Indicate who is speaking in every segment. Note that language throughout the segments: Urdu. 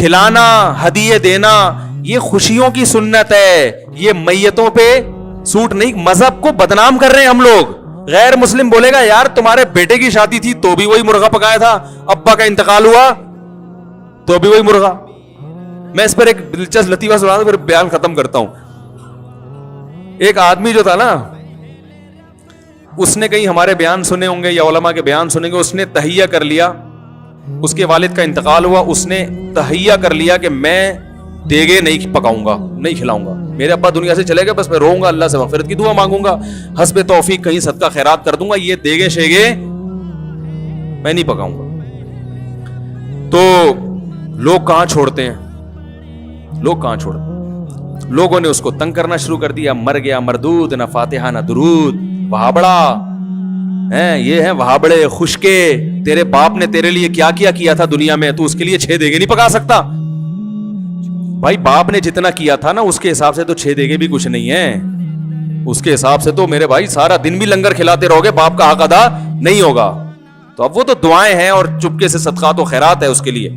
Speaker 1: کھلانا, ہدیے دینا, یہ خوشیوں کی سنت ہے, یہ میتوں پہ سوٹ نہیں. مذہب کو بدنام کر رہے ہیں ہم لوگ. غیر مسلم بولے گا یار تمہارے بیٹے کی شادی تھی تو بھی وہی مرغا پکایا تھا, ابا کا انتقال ہوا تو بھی وہی مرغا. میں اس پر ایک دلچسپ لطیفہ سنا دوں پھر بیان ختم کرتا ہوں. ایک آدمی جو تھا نا, اس نے کہیں ہمارے بیان سنے ہوں گے یا علماء کے بیان سنے گے, اس نے تہیہ کر لیا, اس کے والد کا انتقال ہوا, اس نے تہیہ کر لیا کہ میں دیگے نہیں پکاؤں گا, نہیں کھلاؤں گا, میرے ابا دنیا سے چلے گئے, بس میں روؤں گا, اللہ سے مغفرت کی دعا مانگوں گا, حسب توفیق کہیں صدقہ خیرات کر دوں گا, یہ دیگے شیگے میں نہیں پکاؤں گا. تو لوگ کہاں چھوڑتے ہیں, لوگ کہاں چھوڑتے ہیں. لوگوں نے اس کو تنگ کرنا شروع کر دیا, مر گیا مردود, نہ فاتحہ نہ درود, وہابڑا ہیں, یہ ہیں وہابڑے خشکے, تیرے باپ نے تیرے لیے کیا کیا تھا دنیا میں, تو اس کے لیے 6 دیگے نہیں پکا سکتا. بھائی باپ نے جتنا کیا تھا نا اس کے حساب سے تو 6 دیگے بھی کچھ نہیں ہے, اس کے حساب سے تو میرے بھائی سارا دن بھی لنگر کھلاتے رہو گے, باپ کا حق ادا نہیں ہوگا. تو اب وہ تو دعائیں ہیں اور چپکے سے صدقات و خیرات ہے اس کے لیے.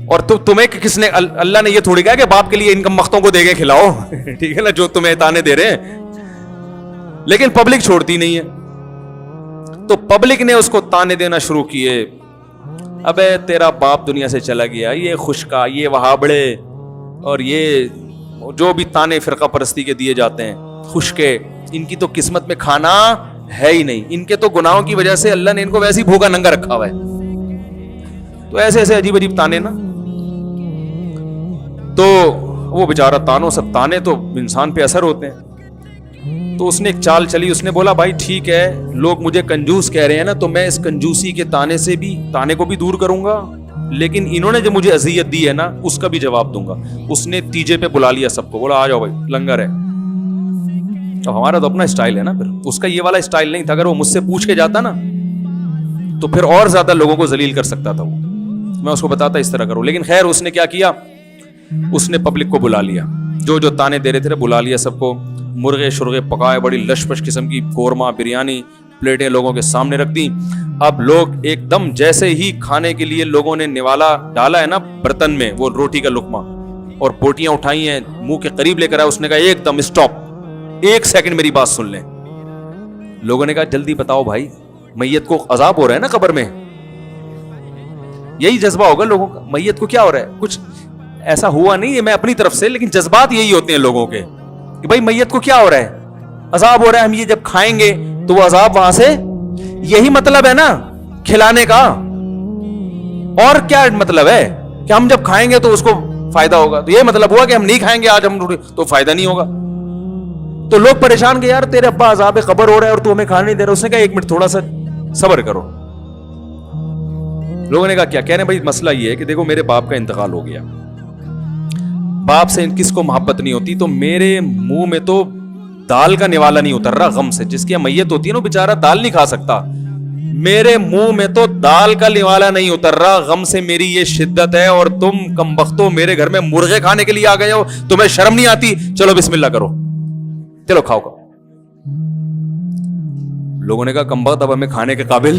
Speaker 1: اور تمہیں کس نے, اللہ نے یہ تھوڑی کہا کہ باپ کے لیے انکم مختوں کو دے کے کھلاؤ, ٹھیک ہے نا, جو تمہیں تانے دے رہے ہیں. لیکن پبلک چھوڑتی نہیں ہے, تو پبلک نے اس کو تانے دینا شروع کیے. ابے تیرا باپ دنیا سے چلا گیا, یہ خشکا, یہ وہابڑے, اور یہ جو بھی تانے فرقہ پرستی کے دیے جاتے ہیں, خشکے, ان کی تو قسمت میں کھانا ہے ہی نہیں, ان کے تو گناہوں کی وجہ سے اللہ نے ان کو ویسے ہی بھوکا ننگا رکھا ہوا ہے. تو ایسے ایسے عجیب عجیب تانے نا. تو وہ بیچارہ تانوں سب تانے تو انسان پہ اثر ہوتے ہیں. تو اس نے ایک چال چلی, اس نے بولا بھائی ٹھیک ہے لوگ مجھے کنجوس کہہ رہے ہیں نا, تو میں اس کنجوسی کے تانے کو بھی دور کروں گا, لیکن انہوں نے جو مجھے اذیت دی ہے نا اس کا بھی جواب دوں گا. اس نے تیجے پہ بلا لیا سب کو, بولا آ جاؤ بھائی لنگر ہے. اب ہمارا تو اپنا اسٹائل ہے نا, پھر اس کا یہ والا اسٹائل نہیں تھا. اگر وہ مجھ سے پوچھ کے جاتا نا تو پھر اور زیادہ لوگوں کو ذلیل کر سکتا تھا. وہ میں اس کو بتاتا اس طرح کرو, لیکن خیر اس نے کیا کیا, اس نے پبلک کو بلا لیا, جو تانے دے رہے تھے بلا لیا سب کو. مرغے شرغے پکائے, بڑی لش پش قسم کی قورمہ بریانی پلیٹیں لوگوں کے سامنے رکھ دی. اب لوگ ایک دم جیسے ہی کھانے کے لیے لوگوں نے نوالا ڈالا ہے نا برتن میں, وہ روٹی کا لقمہ اور بوٹیاں اٹھائی ہیں منہ کے قریب لے کر آیا, اس نے کہا ایک دم اسٹاپ, 1 سیکنڈ میری بات سن لیں. لوگوں نے کہا جلدی بتاؤ بھائی, میت کو عذاب ہو رہا ہے نا قبر میں. یہی جذبہ ہوگا لوگوں کا, میت کو کیا ہو رہا ہے, کچھ ایسا ہوا نہیں ہے میں اپنی طرف سے, لیکن جذبات یہی ہوتے ہیں لوگوں کے کہ بھائی میت کو کیا ہو رہا ہے, عذاب ہو رہا ہے, ہم یہ جب کھائیں گے تو وہ عذاب وہاں سے, یہی مطلب ہے نا کھلانے کا. اور کیا مطلب ہے کہ ہم جب کھائیں گے تو اس کو فائدہ ہوگا, تو یہ مطلب ہوا کہ ہم نہیں کھائیں گے آج ہم تو فائدہ نہیں ہوگا. تو لوگ پریشان کہ یار تیرے ابا عذاب قبر ہو رہا ہے اور تو ہمیں کھانے نہیں دے رہا. اس نے کہا 1 منٹ تھوڑا سا صبر کرو. لوگوں نے کہا کیا کہہ رہے ہیں بھائی, مسئلہ یہ ہے کہ دیکھو میرے باپ کا انتقال ہو گیا, باپ سے کس کو محبت نہیں ہوتی, تو میرے منہ میں تو دال کا نوالا نہیں اتر رہا غم سے. جس کی میت ہوتی ہے نا بیچارہ دال نہیں کھا سکتا, میرے منہ میں تو دال کا نوالا نہیں اتر رہا غم سے, میری یہ شدت ہے. اور تم کمبختو میرے گھر میں مرغے کھانے کے لیے آ گئے ہو, تمہیں شرم نہیں آتی, چلو بسم اللہ کرو, چلو کھاؤ. لوگوں نے کہا کمبخت اب ہمیں کھانے کے قابل